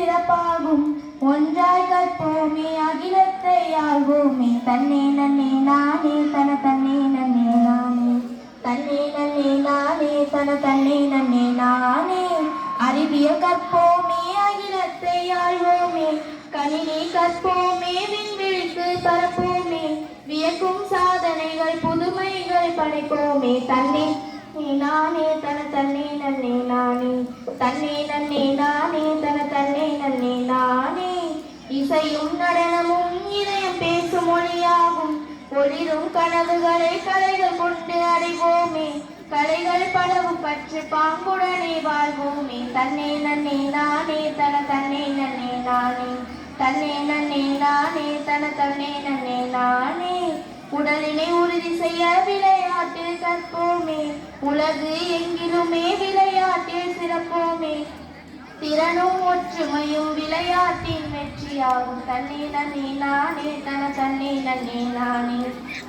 சிறப்பாகும் ஒன்றாய் கற்போமே அகிலத்தை ஆள்வோமே தன்னே நன்னே நானே தன தன்னே நன்னே நானே தன்னே நன்னே நானே தன தன்னே நன்னே நானே அறிவியல் கற்போமே அகிலத்தை ஆள்வோமே கணினி கற்போமே விண்வெளிக்கு பரப்போமே வியக்கும் சாதனைகள் புதுமைகள் படைப்போமே தன்னே நானே தன தன்னே நன்னே நானே தன்னே நன்னே நானே தன தன்னே நன்னே நானே இசையும் நடனமும் இதயம் பேசும் மொழியாகும் ஒளிரும் கனவுகளை கலைகள் கொண்டு அடைவோமே கலைகள் படவும் பற்று பாங்குடனே வாழ்வோமே தன்னே நன்னே நானே தன தன்னே நன்னே நானே தன்னே நன்னே நானே தன தன்னே நன்னே நானே உடலினை உறுதி செய்ய விளையாட்டில் கற்போமே உலகு எங்கிலுமே விளையாட்டில் சிறப்போமே திறனும் ஒற்றுமையும் விளையாட்டின் வெற்றியாகும் தன்னே நன்னே நானே தன தன்னே நன்னே நானே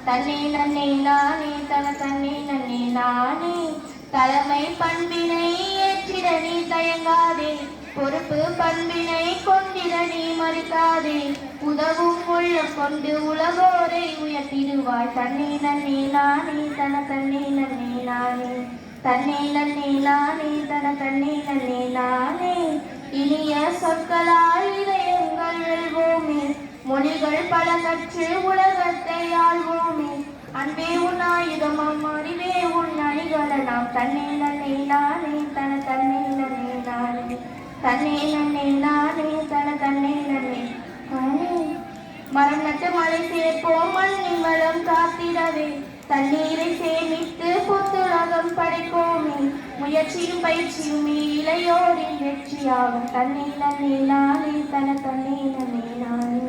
தன்னே நன்னே நானே தன தன்னே நன்னே நானே தலைமை பண்பினை ஏற்றிட நீ தயங்காதே பொறுப்பு பண்பினை கொண்டிட நீ மறுக்காதே உதவும் உள்ளம் கொண்டு உலகோரை உயர்த்திடுவாய் தன்னே நன்னே நானே தன தன்னே நன்னே நானே தன்னே நன்னே நானே தன தன்னே நன்னே நானே இனிய சொற்களால் இதயங்கள் வெல்வோமே மொழிகள் பல கற்று உலகத்தை ஆள்வோமே அன்பே உன் ஆயுதமாம் அறிவே உன் அணிகலனாம் தன்னே நன்னே நானே தன தன்னே நன்னே நானே தன்னே நன்னே நானே தன தன்னே நன்னே நானே மரம் நட்டு மழை சேர்ப்போம் மண்ணின் வளம் காத்திடவே தண்ணீரை சேமித்து புத்துலகம் படைப்போமே முயற்சியும் பயிற்சியுமே இளையோரின் வெற்றியாகும் தன்னே நன்னே நானே தன தன்னே நன்னே நானே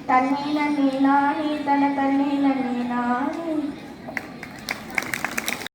தன்னே நன்னே நானே தன